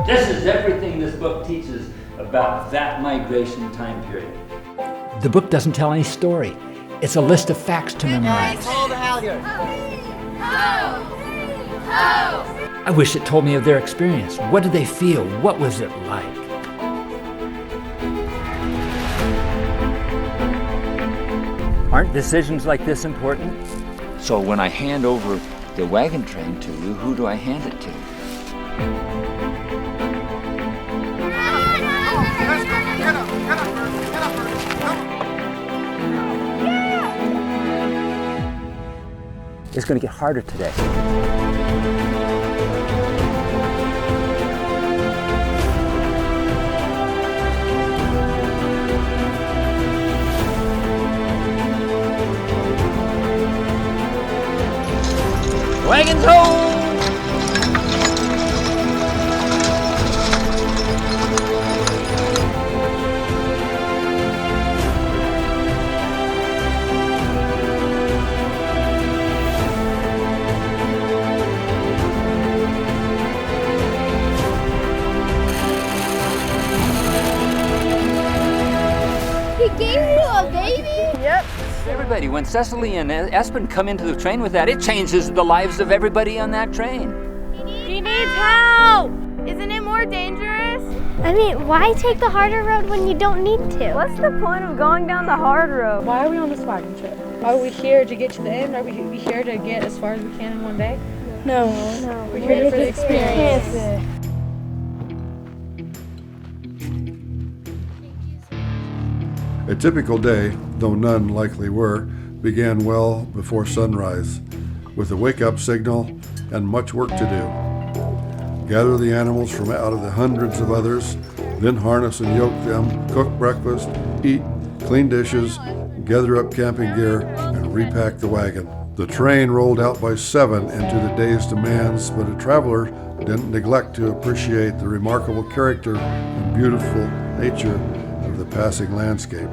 This is everything this book teaches about that migration time period. The book doesn't tell any story. It's a list of facts to memorize. Follow the halyard. I wish it told me of their experience. What did they feel? What was it like? Aren't decisions like this important? So when I hand over the wagon train to you, who do I hand it to? It's going to get harder today. Wagons home! He gave you a baby? Yep. Everybody, when Cecily and Espen come into the train with that, it changes the lives of everybody on that train. He needs help! Isn't it more dangerous? I mean, why take the harder road when you don't need to? What's the point of going down the hard road? Why are we on this wagon trip? Are we here to get to the end? Are we here to get as far as we can in one day? No. We're here for the experience. A typical day, though none likely were, began well before sunrise, with a wake-up signal and much work to do. Gather the animals from out of the hundreds of others, then harness and yoke them, cook breakfast, eat, clean dishes, gather up camping gear, and repack the wagon. The train rolled out by 7 into the day's demands, but a traveler didn't neglect to appreciate the remarkable character and beautiful nature of the passing landscape.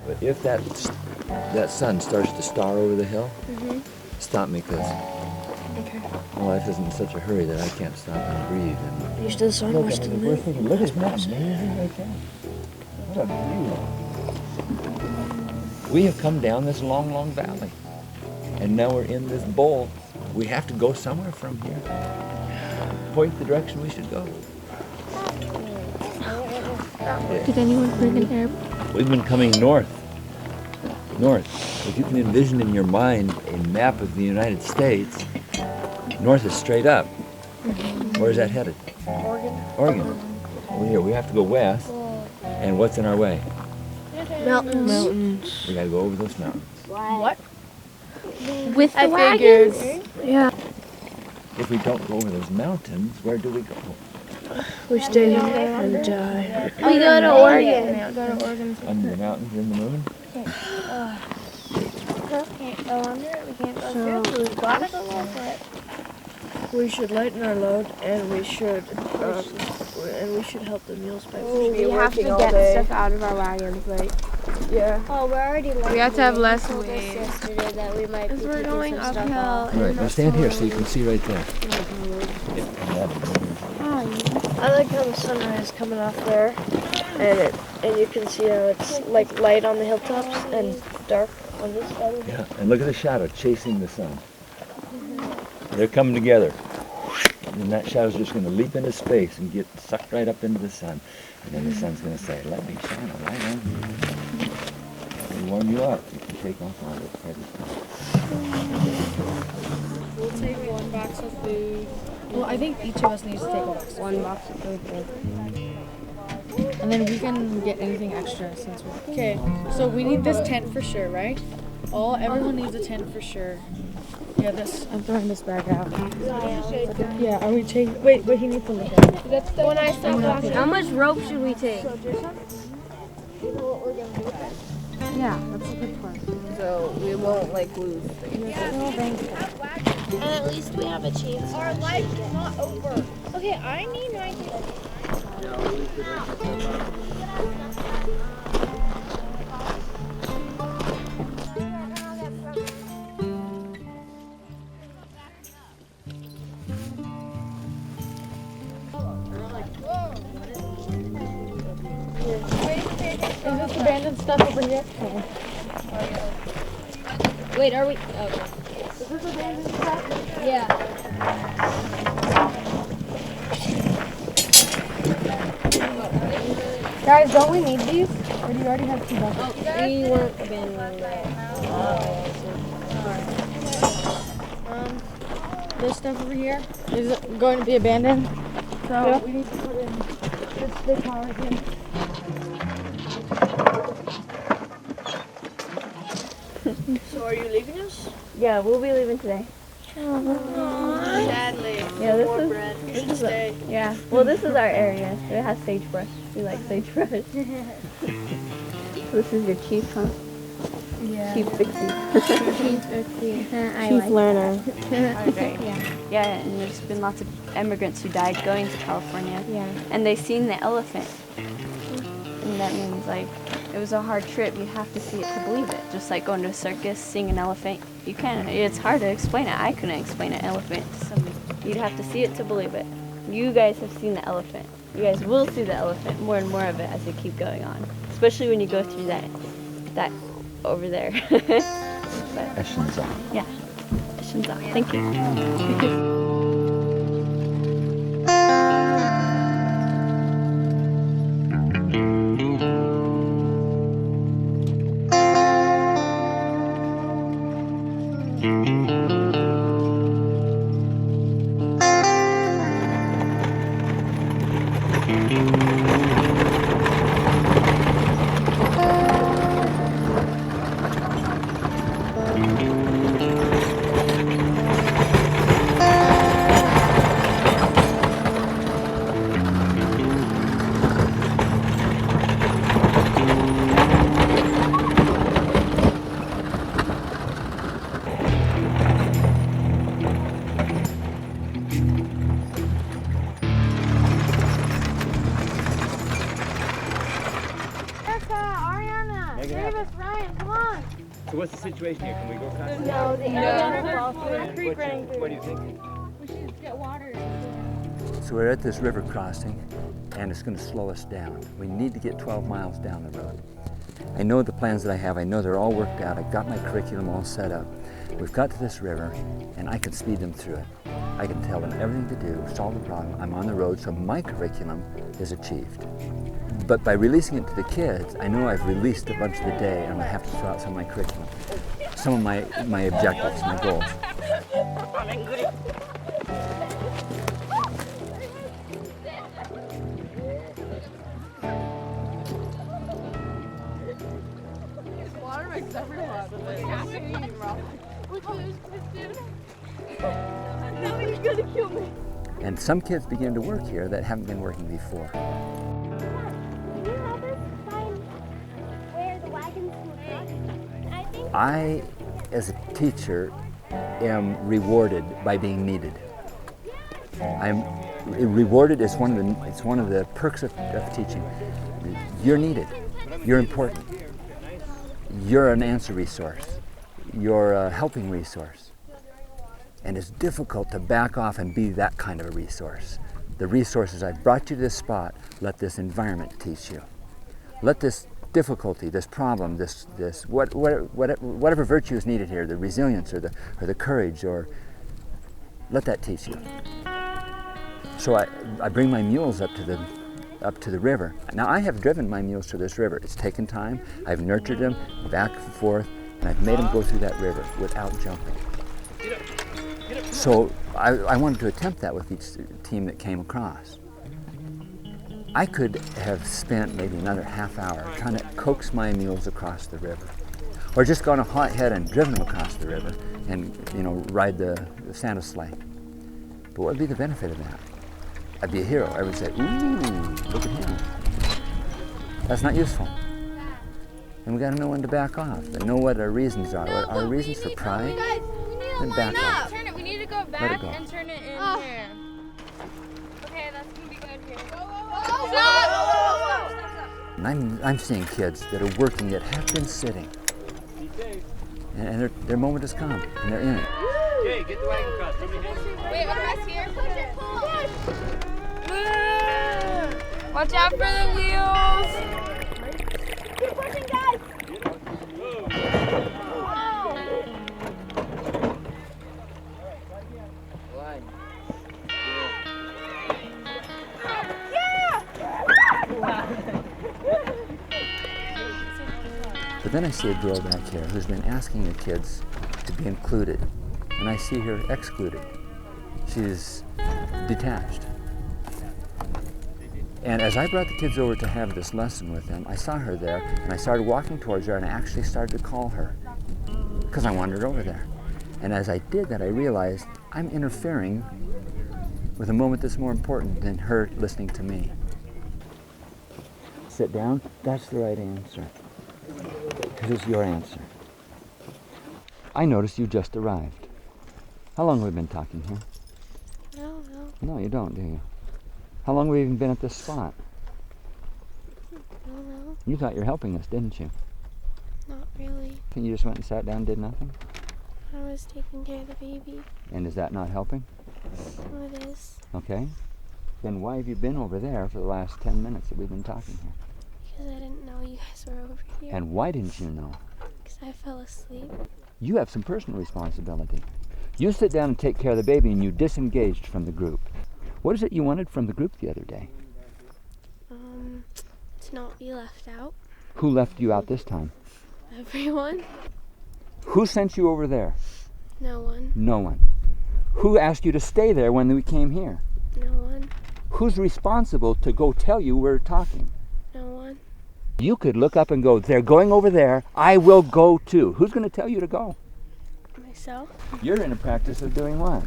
But if that sun starts to star over the hill, stop me, because my life is in such a hurry that I can't stop and breathe. And Reach to the sun, watch to the moon. look at that, amazing right there. What a view. We have come down this long, long valley, and now we're in this bowl. We have to go somewhere from here. Point the direction we should go. Did anyone bring an air? We've been coming north. If you can envision in your mind a map of the United States, north is straight up. Where is that headed? Oregon. Over here, we have to go west. And what's in our way? Mountains. We gotta go over those mountains. What? With the wagons? Yeah. If we don't go over those mountains, where do we go? We stay here and die. We go to Oregon. Under the mountains, in the moon? Can't go under it. We can't go through. We've got to go over it. We should lighten our load, and we should help the mules by We have to get stuff out of our wagons, like. Yeah. Oh, we're already. We have to have less told us weight. yesterday that we might be We're taking going some stuff uphill. out. Right, now stand here so you can see right there. I like how the sunrise coming off there, and you can see how it's like light on the hilltops and dark on this side. Yeah, and look at the shadow chasing the sun. They're coming together. And that shadow's just going to leap into space and get sucked right up into the sun. And then the sun's going to say, let me shine a light on you. Let me warm you up. You can take off all the We'll take one box of food. Well, I think each of us needs to take a box. One box of food. And then we can get anything extra since we're... Okay, so we need this tent for sure, right? Everyone needs a tent for sure. Yeah, I'm throwing this bag out. Yeah, are we taking... Wait, he needs to look at it. When I start walking, how much rope should we take? Yeah, that's a good part. So we won't like lose things. And at least we have a chance. Our life is not over. Okay, I need my. abandoned stuff over here? Wait, are we? Oh. Is this abandoned stuff? Yeah. Guys, don't we need these? Or do you already have 2 buckets? We weren't abandoning that. This stuff over here is going to be abandoned. So we need to put in this power here. So are you leaving us? Yeah, we'll be leaving today. Sadly. Yeah, this More is bread. You should is stay. yeah. Well, this is our area. It has sagebrush. We like sagebrush. This is your chief, huh? Yeah. Chief Fixie. Chief Learner. Yeah, and there's been lots of immigrants who died going to California. Yeah. And they seen the elephant. And that means like it was a hard trip. You have to see it to believe it. Just like going to a circus, seeing an elephant. You can't. It's hard to explain it. I couldn't explain an elephant to somebody. You'd have to see it to believe it. You guys have seen the elephant. You guys will see the elephant, more and more of it as you keep going on. Especially when you go through that over there. Eschenbach. Yeah. Eschenbach. Thank you. So what's the situation here? Can we go across? No, the What do you think? We should get water. So we're at this river crossing, and it's going to slow us down. We need to get 12 miles down the road. I know the plans that I have. I know they're all worked out. I've got my curriculum all set up. We've got to this river, and I can speed them through it. I can tell them everything to do, solve the problem. I'm on the road, so my curriculum is achieved. But by releasing it to the kids, I know I've released a bunch of the day, and I have to throw out some of my curriculum, some of my objectives, my goals. Water makes everyone. No, he's gonna kill me. And some kids begin to work here that haven't been working before. Can you help us find where the wagons will go? I think I, as a teacher, am rewarded by being needed. I'm rewarded is one of the perks of teaching. You're needed. You're important. You're an answer resource. You're a helping resource. And it's difficult to back off and be that kind of a resource. The resources I've brought you to this spot, let this environment teach you. Let this difficulty, this problem, whatever virtue is needed here, the resilience or the courage, or let that teach you. So I bring my mules up to the river. Now I have driven my mules to this river. It's taken time. I've nurtured them back and forth, and I've made them go through that river without jumping. So I wanted to attempt that with each team that came across. I could have spent maybe another half hour trying to coax my mules across the river, or just gone ahead and driven them across the river and ride the Santa sleigh. But what would be the benefit of that? I'd be a hero. I would say, ooh, look at him. That's not useful. And we got to know when to back off and know what our reasons are. What our reasons for pride? Then back off. turn it. We need to go back Let it go. and turn it in here. Okay, that's gonna be good here. And I'm seeing kids that are working that have been sitting, and their moment has come, and they're in it. Okay, get the wagon across. Wait, across here. Watch out for the wheels. Then I see a girl back here who's been asking the kids to be included, and I see her excluded. She's detached. And as I brought the kids over to have this lesson with them, I saw her there, and I started walking towards her, and I actually started to call her, because I wandered over there. And as I did that, I realized I'm interfering with a moment that's more important than her listening to me. Sit down. That's the right answer, because it's your answer. I noticed you just arrived. How long have we been talking here? No. No, you don't, do you? How long have we even been at this spot? No. You thought you were helping us, didn't you? Not really. You just went and sat down and did nothing? I was taking care of the baby. And is that not helping? Oh, it is. Okay. Then why have you been over there for the last 10 minutes that we've been talking here? Because I didn't know you guys were over here. And why didn't you know? Because I fell asleep. You have some personal responsibility. You sit down and take care of the baby and you disengaged from the group. What is it you wanted from the group the other day? To not be left out. Who left you out this time? Everyone. Who sent you over there? No one. No one. Who asked you to stay there when we came here? No one. Who's responsible to go tell you we're talking? No one. You could look up and go, they're going over there, I will go too. Who's going to tell you to go? Myself. You're in a practice of doing what?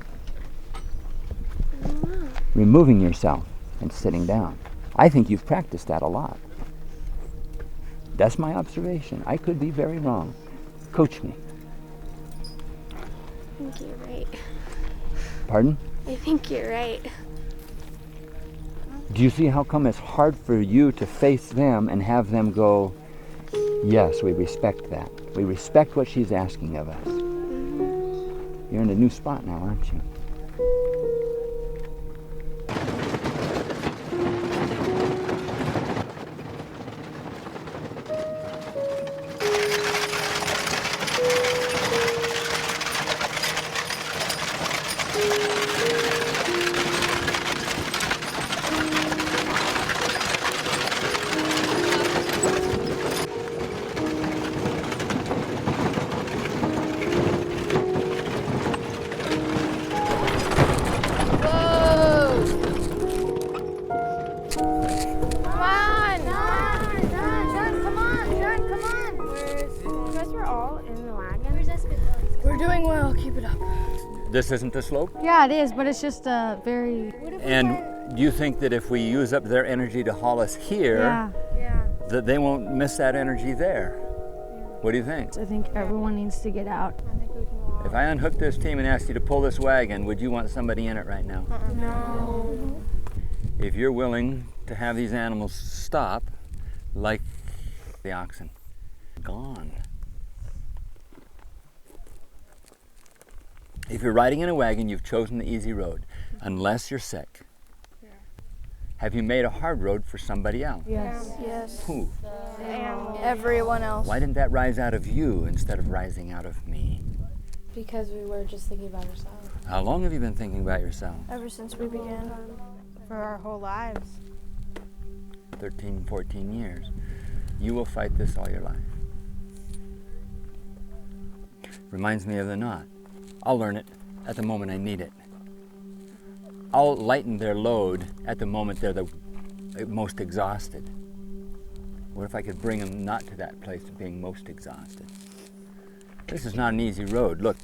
I don't know. Removing yourself and sitting down. I think you've practiced that a lot. That's my observation. I could be very wrong. Coach me. I think you're right. Pardon? I think you're right. Do you see how come it's hard for you to face them and have them go, yes, we respect that. We respect what she's asking of us. You're in a new spot now, aren't you? This isn't the slope? Yeah, it is, but it's just a very... And do you think that if we use up their energy to haul us here, that they won't miss that energy there? What do you think? I think everyone needs to get out. If I unhooked this team and asked you to pull this wagon, would you want somebody in it right now? No. If you're willing to have these animals stop, like the oxen, gone. If you're riding in a wagon, you've chosen the easy road, unless you're sick. Yeah. Have you made a hard road for somebody else? Yes. Yes. Who? Everyone else. Why didn't that rise out of you instead of rising out of me? Because we were just thinking about ourselves. How long have you been thinking about yourself? Ever since we began. For our whole lives. 13, 14 years. You will fight this all your life. Reminds me of the knot. I'll learn it at the moment I need it. I'll lighten their load at the moment they're the most exhausted. What if I could bring them not to that place of being most exhausted? This is not an easy road. Look,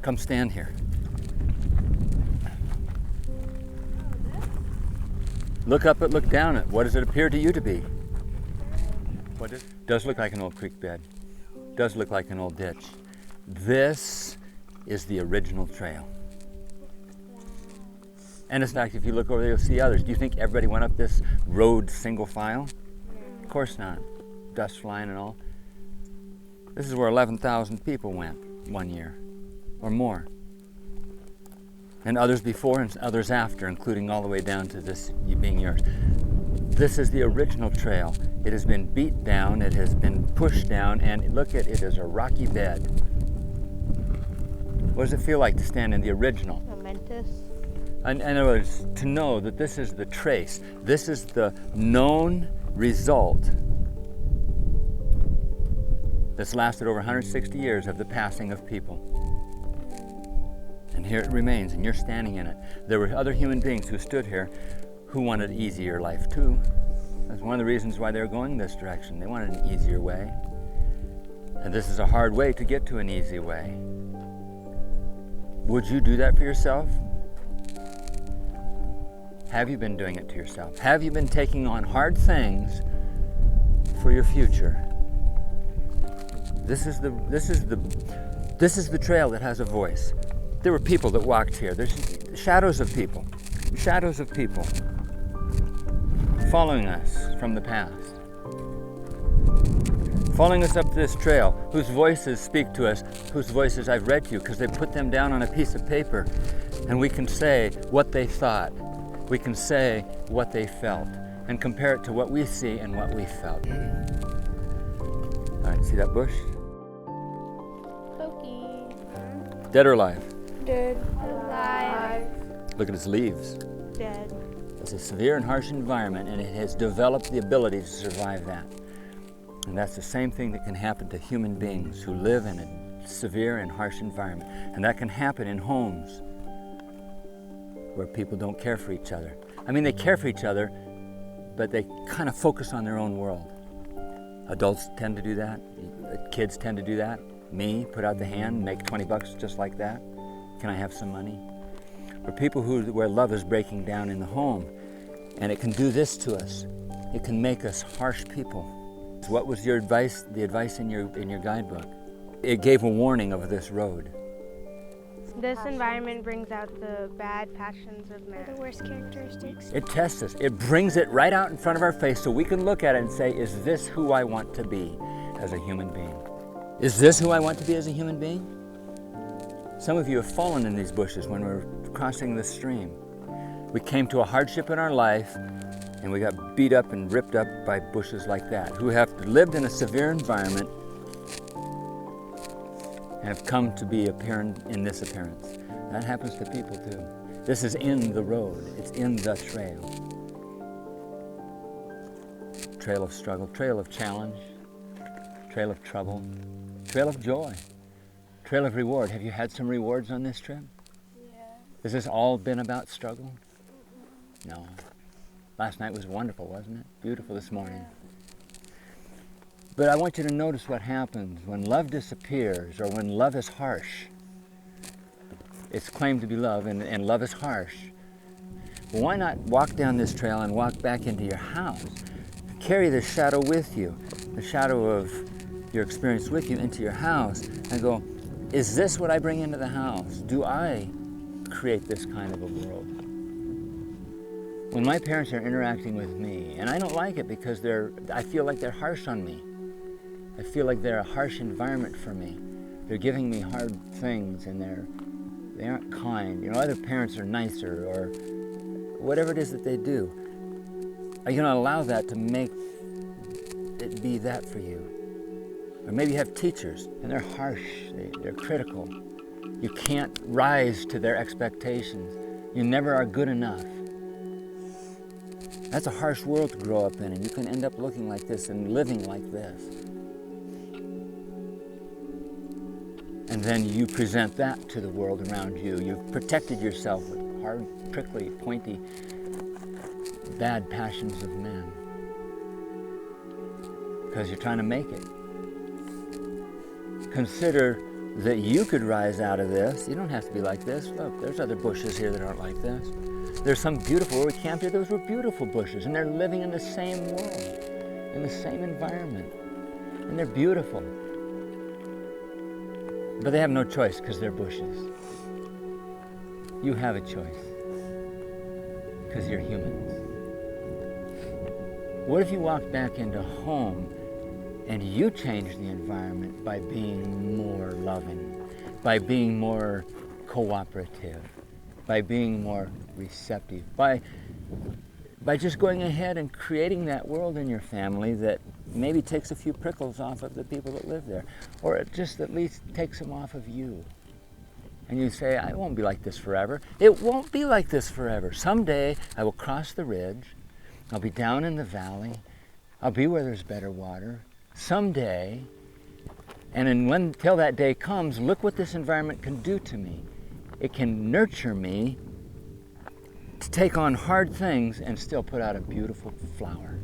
come stand here. Look up and look down at. What does it appear to you to be? What does look like an old creek bed. Does look like an old ditch. This is the original trail. And in fact, if you look over there, you'll see others. Do you think everybody went up this road single file? Of course not. Dust flying and all. This is where 11,000 people went one year or more. And others before and others after, including all the way down to this being yours. This is the original trail. It has been beat down, it has been pushed down, and look at it as a rocky bed. What does it feel like to stand in the original? Momentous. In other words, to know that this is the trace, this is the known result that's lasted over 160 years of the passing of people. And here it remains, and you're standing in it. There were other human beings who stood here who wanted an easier life too. That's one of the reasons why they're going this direction. They wanted an easier way. And this is a hard way to get to an easy way. Would you do that for yourself? Have you been doing it to yourself? Have you been taking on hard things for your future? This is the trail that has a voice. There were people that walked here. There's shadows of people following us from the past, following us up this trail, whose voices speak to us, whose voices I've read to you, because they put them down on a piece of paper, and we can say what they thought, we can say what they felt, and compare it to what we see and what we felt. All right, see that bush? Pokey. Dead or alive? Dead. Alive. Look at its leaves. Dead. It's a severe and harsh environment, and it has developed the ability to survive that. And that's the same thing that can happen to human beings who live in a severe and harsh environment. And that can happen in homes where people don't care for each other. I mean, they care for each other, but they kind of focus on their own world. Adults tend to do that. Kids tend to do that. Me, put out the hand, make 20 bucks just like that. Can I have some money? Or people where love is breaking down in the home, and it can do this to us. It can make us harsh people. What was your advice? The advice in your guidebook? It gave a warning of this road. This environment brings out the bad passions of man. The worst characteristics. It tests us. It brings it right out in front of our face so we can look at it and say, is this who I want to be as a human being? Is this who I want to be as a human being? Some of you have fallen in these bushes when we were crossing the stream. We came to a hardship in our life and we got beat up and ripped up by bushes like that, who have lived in a severe environment and have come to be in this appearance. That happens to people too. This is in the road. It's in the trail. Trail of struggle, trail of challenge, trail of trouble, trail of joy, trail of reward. Have you had some rewards on this trip? Yeah. Has this all been about struggle? No. Last night was wonderful, wasn't it? Beautiful this morning. But I want you to notice what happens when love disappears or when love is harsh. It's claimed to be love, and love is harsh. Well, why not walk down this trail and walk back into your house? Carry the shadow with you, the shadow of your experience with you into your house, and go, is this what I bring into the house? Do I create this kind of a world? When my parents are interacting with me, and I don't like it because I feel like they're harsh on me. I feel like they're a harsh environment for me. They're giving me hard things, and they aren't kind. You know, other parents are nicer, or whatever it is that they do. Are you going to allow that to make it be that for you? Or maybe you have teachers, and they're harsh, they're critical. You can't rise to their expectations. You never are good enough. That's a harsh world to grow up in, and you can end up looking like this and living like this. And then you present that to the world around you. You've protected yourself with hard, prickly, pointy, bad passions of men. Because you're trying to make it. Consider that you could rise out of this. You don't have to be like this. Look, there's other bushes here that aren't like this. There's some beautiful, where we camped here, those were beautiful bushes, and they're living in the same world, in the same environment, and they're beautiful. But they have no choice because they're bushes. You have a choice because you're humans. What if you walked back into home and you changed the environment by being more loving, by being more cooperative, by being more receptive, by just going ahead and creating that world in your family that maybe takes a few prickles off of the people that live there, or it just at least takes them off of you. And you say, I won't be like this forever. It won't be like this forever. Someday I will cross the ridge, I'll be down in the valley, I'll be where there's better water. Someday And until that day comes, look what this environment can do to me. It can nurture me to take on hard things and still put out a beautiful flower.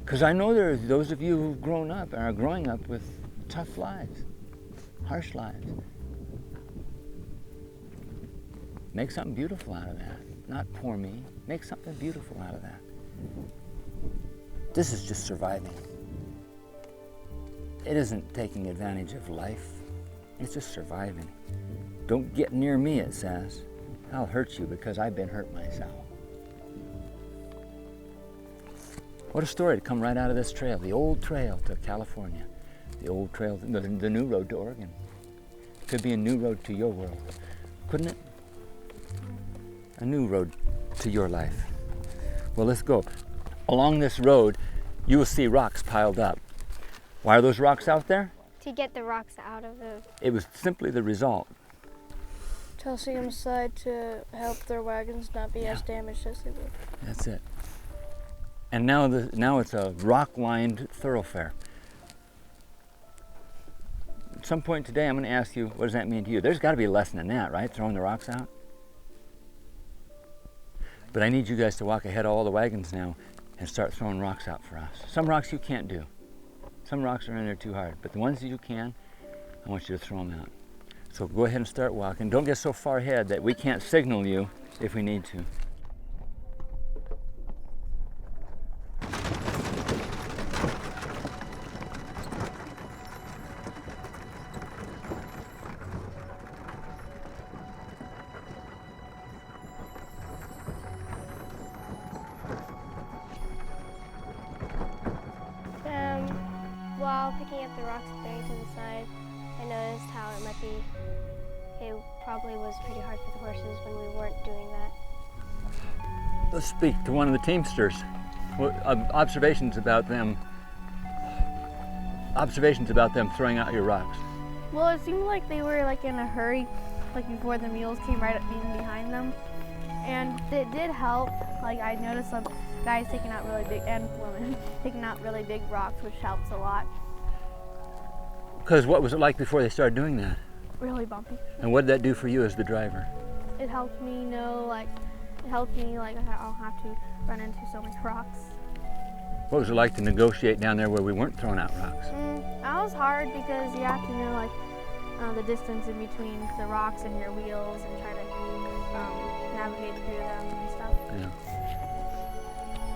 Because I know there are those of you who've grown up and are growing up with tough lives, harsh lives. Make something beautiful out of that. Not poor me. Make something beautiful out of that. This is just surviving. It isn't taking advantage of life. It's just surviving. Don't get near me, it says. I'll hurt you because I've been hurt myself. What a story to come right out of this trail, the old trail to California, the old trail, the new road to Oregon. It could be a new road to your world, couldn't it? A new road to your life. Well, let's go. Along this road, you will see rocks piled up. Why are those rocks out there? To get the rocks out of the... It was simply the result. Tossing them aside to help their wagons not be as damaged as they would. That's it. And now it's a rock-lined thoroughfare. At some point today, I'm going to ask you, what does that mean to you? There's got to be a lesson in that, right? Throwing the rocks out? But I need you guys to walk ahead of all the wagons now and start throwing rocks out for us. Some rocks you can't do. Some rocks are in there too hard. But the ones that you can, I want you to throw them out. So go ahead and start walking. Don't get so far ahead that we can't signal you if we need to. While picking up the rocks and throwing to the side, I noticed how it probably was pretty hard for the horses when we weren't doing that. Let's speak to one of the teamsters. Observations about them throwing out your rocks. Well, it seemed like they were like in a hurry, like before the mules came right up behind them. And it did help. Like I noticed some guys taking out really big, and women taking out really big rocks, which helps a lot. Because what was it like before they started doing that? Really bumpy. And what did that do for you as the driver? It helped me know, like, I don't have to run into so many rocks. What was it like to negotiate down there where we weren't throwing out rocks? That was hard because you have to know, like, the distance in between the rocks and your wheels and try to navigate through them and stuff. Yeah.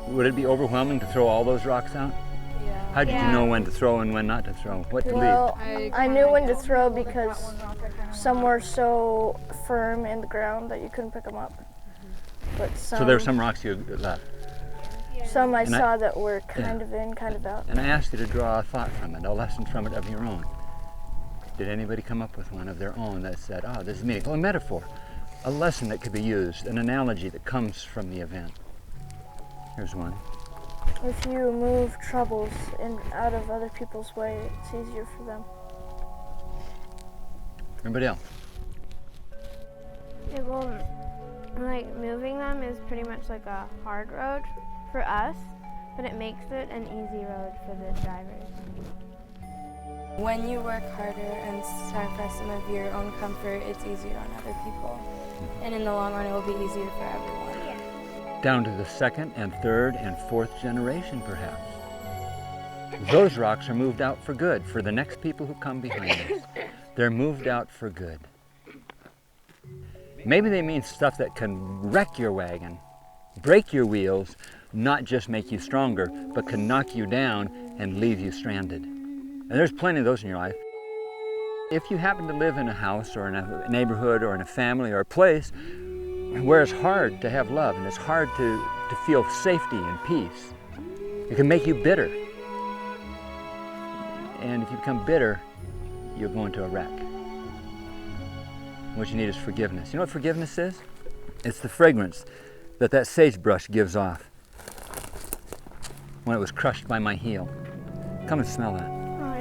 Would it be overwhelming to throw all those rocks out? Yeah. How did you know when to throw and when not to throw? What to leave? I knew when to throw because some were so firm in the ground that you couldn't pick them up. But so there were some rocks you left? Some I saw that were kind of in, kind of out. And I asked you to draw a thought from it, a lesson from it of your own. Did anybody come up with one of their own that said, oh, this is meaningful? A metaphor, a lesson that could be used, an analogy that comes from the event. Here's one. If you move troubles out of other people's way, it's easier for them. Everybody else? Yeah, well, like moving them is pretty much like a hard road for us, but it makes it an easy road for the drivers. When you work harder and sacrifice some of your own comfort, it's easier on other people. And in the long run, it will be easier for everyone. Down to the second and third and fourth generation, perhaps. Those rocks are moved out for good, for the next people who come behind us. They're moved out for good. Maybe they mean stuff that can wreck your wagon, break your wheels, not just make you stronger, but can knock you down and leave you stranded. And there's plenty of those in your life. If you happen to live in a house or in a neighborhood or in a family or a place where it's hard to have love and it's hard to feel safety and peace, it can make you bitter. And if you become bitter, you'll go into a wreck. What you need is forgiveness. You know what forgiveness is? It's the fragrance that sagebrush gives off when it was crushed by my heel. Come and smell that.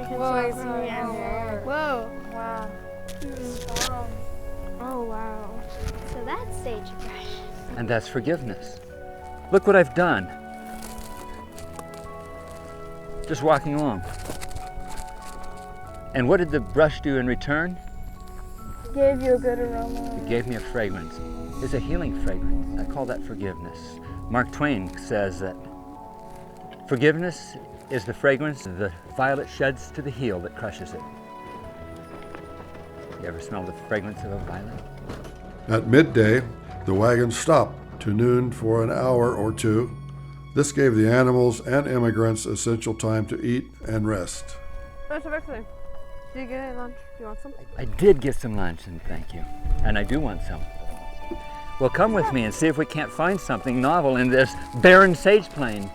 Whoa, I see it. Whoa. Wow. Oh, wow. So that's sagebrush. And that's forgiveness. Look what I've done. Just walking along. And what did the brush do in return? Gave you a good aroma. It gave me a fragrance. It's a healing fragrance. I call that forgiveness. Mark Twain says that forgiveness is the fragrance the violet sheds to the heel that crushes it. You ever smell the fragrance of a violet? At midday, the wagons stopped to noon for an hour or two. This gave the animals and immigrants essential time to eat and rest. What's the birthday? Did you get any lunch? Do you want some? I did get some lunch, and thank you. And I do want some. Well, come with me and see if we can't find something novel in this barren sage plain.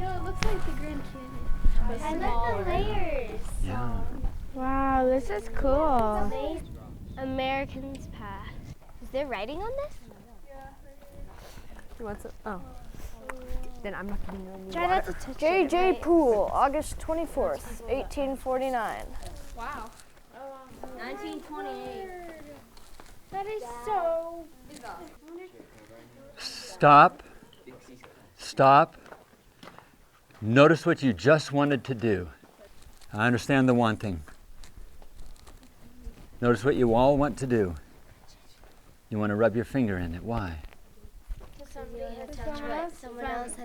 No, it looks like the Grand Canyon. I love the layers. Yeah. Wow, this is cool. Americans Pass. Is there writing on this? You want some? Oh. Then I'm not giving you any Try not to touch it. J.J. Poole, August 24th, 1849. Wow. 1928. That is so. Stop. Stop. Notice what you just wanted to do. I understand the wanting. Notice what you all want to do. You want to rub your finger in it. Why?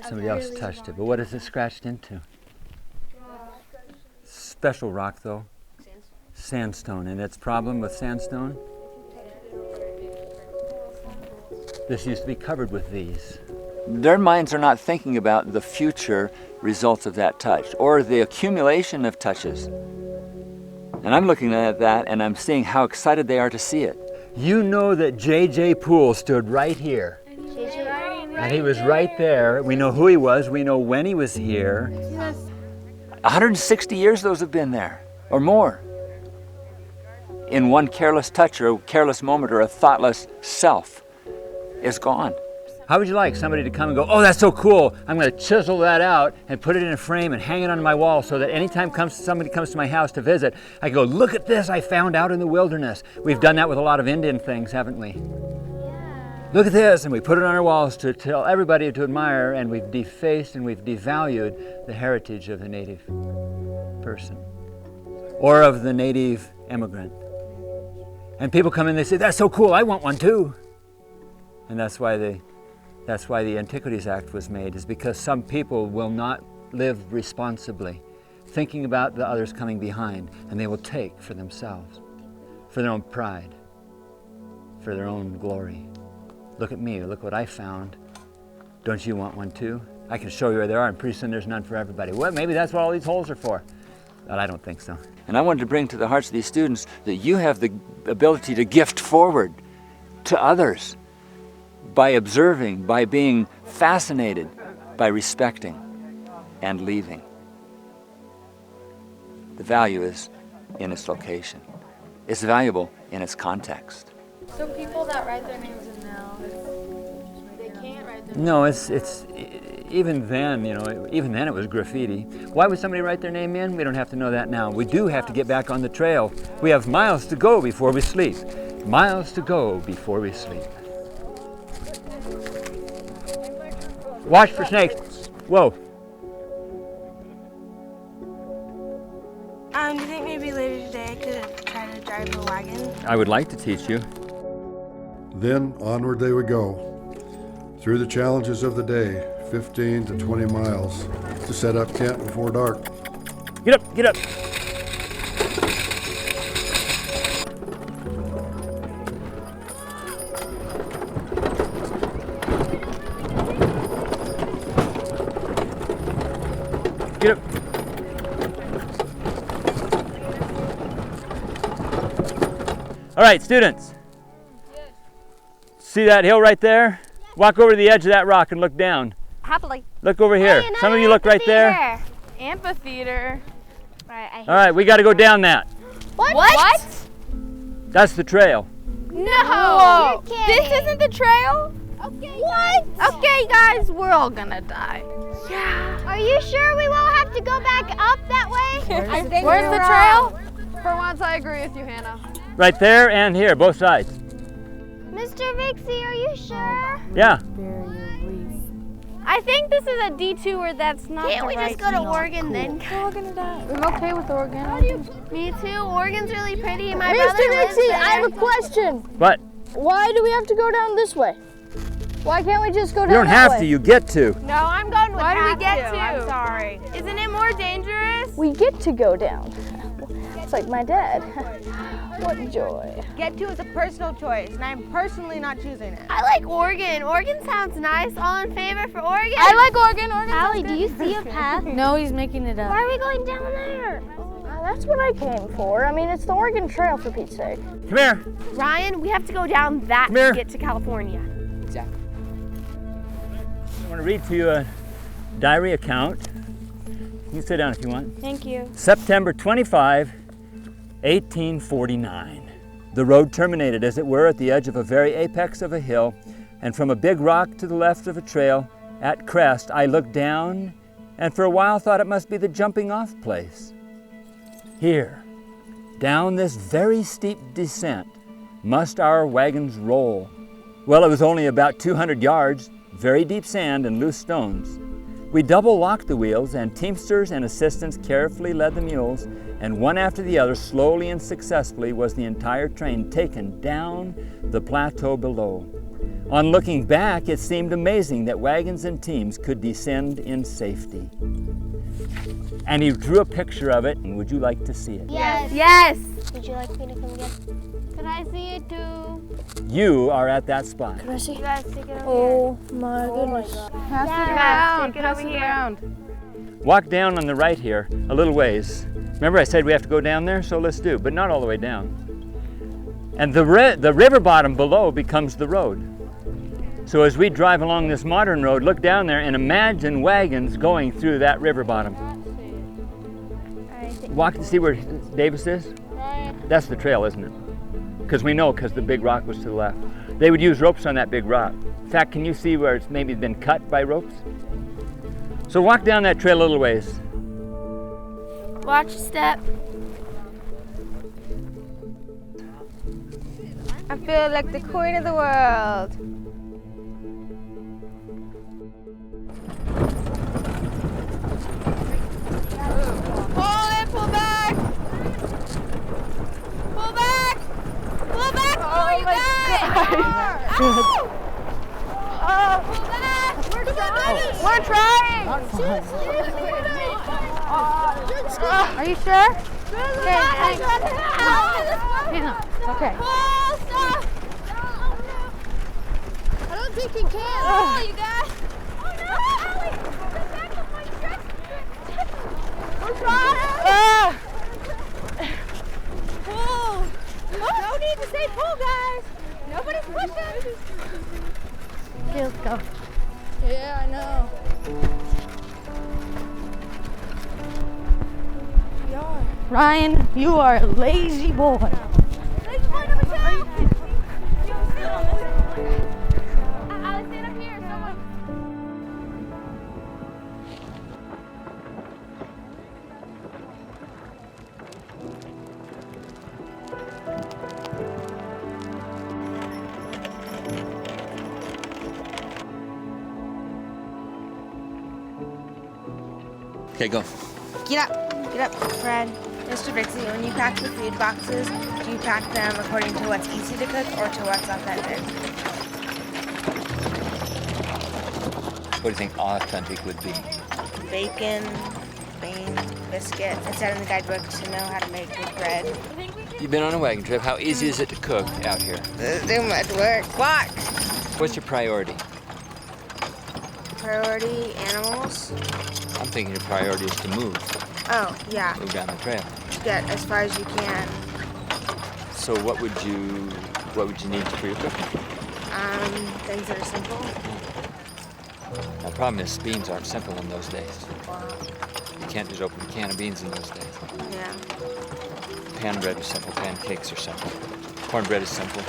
Somebody else touched it. But what is it scratched into? Special rock, though. Sandstone. And its problem with sandstone? This used to be covered with these. Their minds are not thinking about the future results of that touch or the accumulation of touches. And I'm looking at that and I'm seeing how excited they are to see it. You know that J.J. Poole stood right here. And he was right there. We know who he was. We know when he was here. 160 years those have been there, or more. In one careless touch or a careless moment or a thoughtless self is gone. How would you like somebody to come and go, oh, that's so cool. I'm going to chisel that out and put it in a frame and hang it on my wall so that anytime somebody comes to my house to visit, I go, look at this I found out in the wilderness. We've done that with a lot of Indian things, haven't we? Look at this, and we put it on our walls to tell everybody to admire, and we've defaced and we've devalued the heritage of the native person or of the native immigrant. And people come in, they say, that's so cool, I want one too. And that's why the Antiquities Act was made, is because some people will not live responsibly, thinking about the others coming behind, and they will take for themselves, for their own pride, for their own glory. Look at me, look what I found. Don't you want one too? I can show you where there are, and pretty soon there's none for everybody. Well, maybe that's what all these holes are for. But I don't think so. And I wanted to bring to the hearts of these students that you have the ability to gift forward to others by observing, by being fascinated, by respecting and leaving. The value is in its location. It's valuable in its context. So people that write their names in now, they can't write their names. No, it's even then, even then it was graffiti. Why would somebody write their name in? We don't have to know that now. We do have to get back on the trail. We have miles to go before we sleep. Miles to go before we sleep. Watch for snakes. Whoa. Do you think maybe later today I could try to drive a wagon? I would like to teach you. Then onward they would go, through the challenges of the day, 15 to 20 miles, to set up camp before dark. Get up, get up. Get up. All right, students. See that hill right there? Walk over to the edge of that rock and look down. Happily. Look over here. Some of you look right there. Amphitheater. All right, we got to go down that. What? That's the trail. No. This isn't the trail? Okay. What? Okay, guys, we're all gonna die. Yeah. Are you sure we won't have to go back up that way? Where's the trail? For once, I agree with you, Hannah. Right there and here, both sides. Mr. Vixie, are you sure? Yeah. I think this is a detour that's not Can't the we right just go to detour. Oregon then? I'm okay with Oregon. Me too. Oregon's really pretty. My Mr. brother lives Vixie, there. I have a question. What? Why do we have to go down this way? Why can't we just go down You don't that have way? to, you get to. No, I'm going with Why do we have get to? I'm sorry. Isn't it more dangerous? We get to go down. It's like my dad. What joy. Get to is a personal choice, and I'm personally not choosing it. I like Oregon. Oregon sounds nice. All in favor for Oregon? I like Oregon. Oregon. Allie, do you see a path? No, he's making it up. Why are we going down there? That's what I came for. I mean, it's the Oregon Trail for Pete's sake. Come here. Ryan, we have to go down that Come here. to get to California. Exactly. I want to read to you a diary account. You can sit down if you want. Thank you. September 25, 1849. The road terminated, as it were, at the edge of a very apex of a hill, and from a big rock to the left of a trail, at crest, I looked down and for a while thought it must be the jumping off place. Here, down this very steep descent, must our wagons roll. Well, it was only about 200 yards, very deep sand and loose stones. We double locked the wheels, and teamsters and assistants carefully led the mules, and one after the other, slowly and successfully, was the entire train taken down the plateau below. On looking back, it seemed amazing that wagons and teams could descend in safety. And he drew a picture of it, and would you like to see it? Yes. Yes. Would you like me to come get it? Can I see it too? You are at that spot. Can I see? You guys take it over Oh my goodness. Pass Yeah. it around. Take it Pass over it here. around. Walk down on the right here, a little ways. Remember I said we have to go down there? So let's do, but not all the way down. And the river bottom below becomes the road. So as we drive along this modern road, look down there and imagine wagons going through that river bottom. Walk to see where Davis is? That's the trail, isn't it? Because we know, because the big rock was to the left. They would use ropes on that big rock. In fact, can you see where it's maybe been cut by ropes? So walk down that trail a little ways. Watch your step. I feel like the queen of the world. Pull it, pull back! Pull back! Pull back! Oh, you guys! Pull back! We're trying! Are you sure? Okay. Okay. I don't think you can. Oh, you guys. Oh no, Allie! The back of my truck. We're trying. Pull. No need to say pull, guys. Nobody's pushing. Let's go. Yeah, I know. Ryan, you are a lazy boy. Lazy boy number 2. Allie, stand up here. Someone. Okay, go. Get up, Fred. Mr. Vixie, when you pack the food boxes, do you pack them according to what's easy to cook or to what's authentic? What do you think authentic would be? Bacon, bean, biscuit. It said in the guidebook to know how to make good bread. You've been on a wagon trip. How easy is it to cook out here? Too much work. Watch. What's your priority? Priority animals. I'm thinking your priority is to move Oh, yeah. down the trail. Get as far as you can. So what would you need for your cooking? Things that are simple. The problem is beans aren't simple in those days. You can't just open a can of beans in those days. Yeah. Pan bread is simple, pancakes are simple. Cornbread is simple.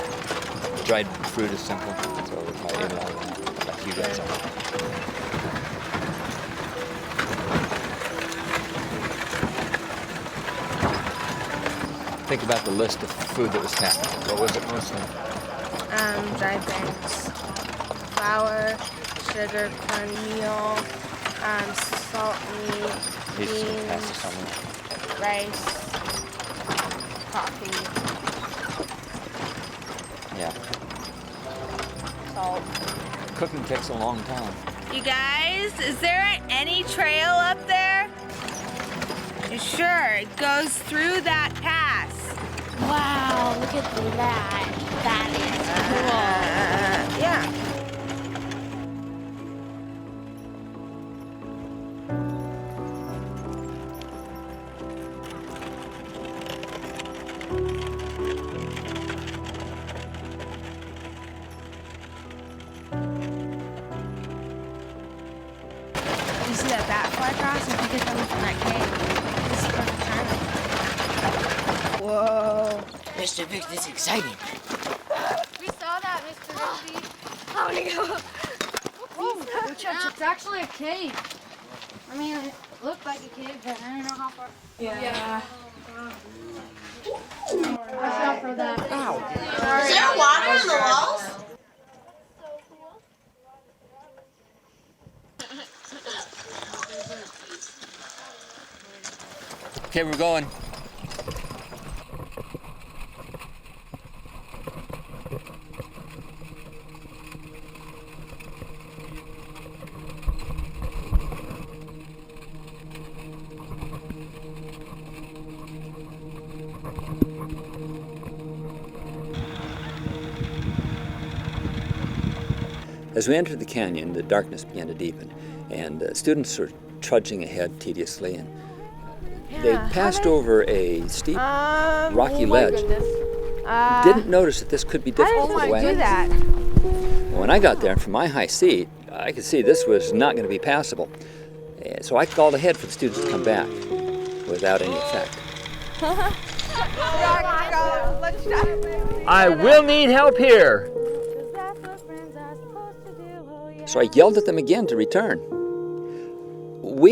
Dried fruit is simple. So we'll probably eat a lot of that, like you guys are. Think about the list of food that was packed. What was it mostly? Dry berries, flour, sugar, cornmeal, salt, meat, beans, rice, coffee. Yeah. Salt. Cooking takes a long time. You guys, is there any trail up there? Sure, it goes through that pass. Wow, look at that. That is cool. Yeah. You see that bat fly across? I think it's coming from that cave. This is perfect timing. Whoa. Mr. Vic, this is exciting. We saw that, Mr. Rigby. How many go? It's actually a cave. I mean, it looked like a cave, but I don't know how far. Yeah. Watch out for that. Is there water on the walls? Okay, we're going. As we entered the canyon, the darkness began to deepen, and students were trudging ahead tediously, and they passed over a steep, rocky ledge. Didn't notice that this could be difficult for the wagon. Do that. When I got there, from my high seat, I could see this was not going to be passable. And so I called ahead for the students to come back without any effect. I will need help here. So I yelled at them again to return.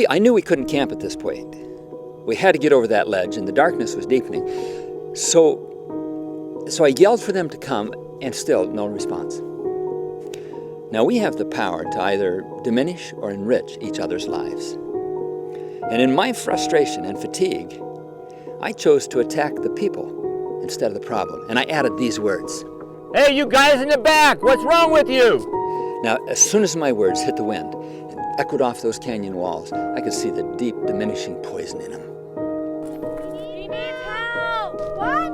I knew we couldn't camp at this point. We had to get over that ledge, and the darkness was deepening. So I yelled for them to come, and still no response. Now we have the power to either diminish or enrich each other's lives. And in my frustration and fatigue, I chose to attack the people instead of the problem. And I added these words. Hey, you guys in the back, what's wrong with you? Now, as soon as my words hit the wind and echoed off those canyon walls, I could see the deep, diminishing poison in them. He needs help. What?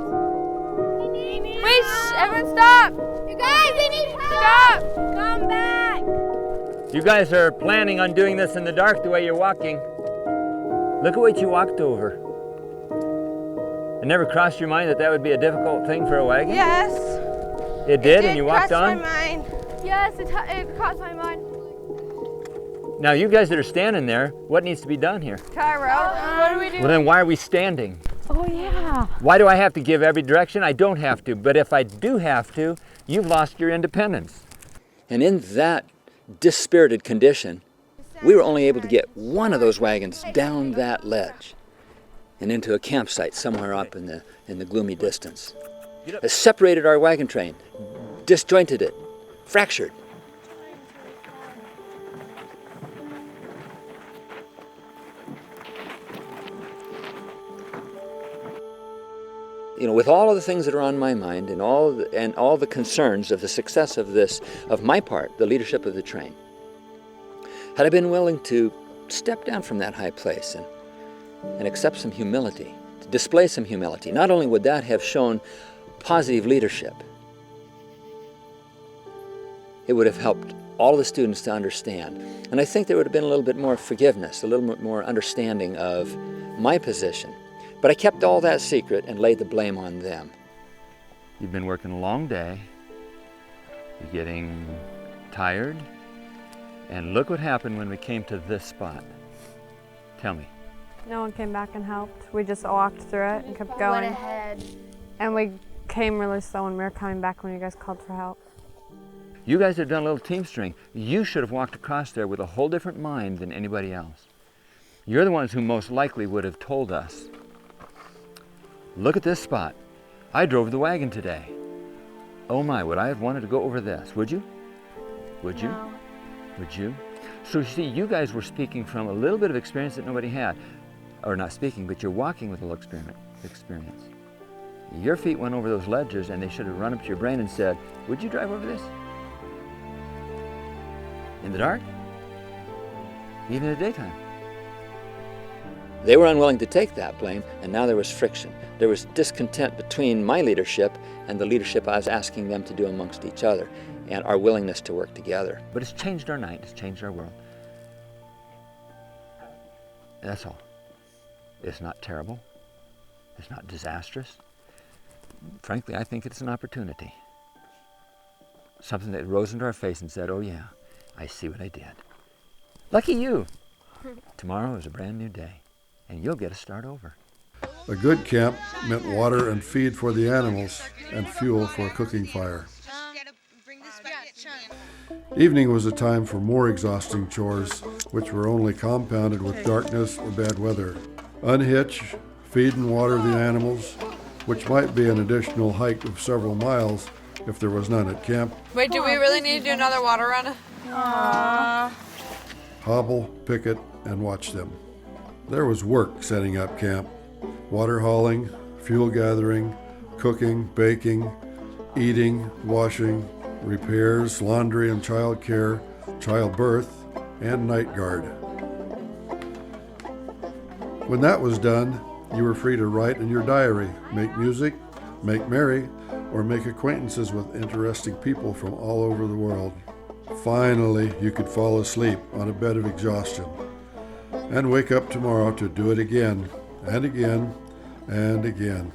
Wait, everyone stop. You guys, they need help. Stop. Come back. You guys are planning on doing this in the dark the way you're walking. Look at what you walked over. It never crossed your mind that that would be a difficult thing for a wagon? Yes. It did, and you walked on? Crossed my mind. Yes, it crossed my mind. Now, you guys that are standing there, what needs to be done here? Tie rope. What do we do? Well, then why are we standing? Oh, yeah. Why do I have to give every direction? I don't have to. But if I do have to, you've lost your independence. And in that dispirited condition, we were only able to get one of those wagons down that ledge and into a campsite somewhere up in the gloomy distance. It separated our wagon train, disjointed it, fractured. You know, with all of the things that are on my mind and all the concerns of the success of my part, the leadership of the train, had I been willing to step down from that high place and accept some humility, to display some humility, not only would that have shown positive leadership, it would have helped all the students to understand. And I think there would have been a little bit more forgiveness, a little bit more understanding of my position. But I kept all that secret and laid the blame on them. You've been working a long day. You're getting tired. And look what happened when we came to this spot. Tell me. No one came back and helped. We just walked through it and kept going. Went ahead. And we came really slow when we were coming back when you guys called for help. You guys have done a little team string. You should have walked across there with a whole different mind than anybody else. You're the ones who most likely would have told us. Look at this spot. I drove the wagon today. oh my, would I have wanted to go over this? Would you? Would you? No. Would you? So you see, you guys were speaking from a little bit of experience that nobody had. Or not speaking, but you're walking with a little experience. Your feet went over those ledges and they should have run up to your brain and said, would you drive over this? In the dark? Even in the daytime? They were unwilling to take that blame, and now there was friction. There was discontent between my leadership and the leadership I was asking them to do amongst each other, and our willingness to work together. But it's changed our night, it's changed our world. That's all. It's not terrible. It's not disastrous. Frankly, I think it's an opportunity. Something that rose into our face and said, oh yeah, I see what I did. Lucky you. Tomorrow is a brand new day, and you'll get to start over. A good camp meant water and feed for the animals and fuel for a cooking fire. Evening was a time for more exhausting chores, which were only compounded with darkness or bad weather. Unhitch, feed and water the animals, which might be an additional hike of several miles if there was none at camp. Wait, do we really need to do another water run? Hobble, picket, and watch them. There was work setting up camp. Water hauling, fuel gathering, cooking, baking, eating, washing, repairs, laundry and child care, childbirth, and night guard. When that was done, you were free to write in your diary, make music, make merry, or make acquaintances with interesting people from all over the world. Finally, you could fall asleep on a bed of exhaustion and wake up tomorrow to do it again and again and again.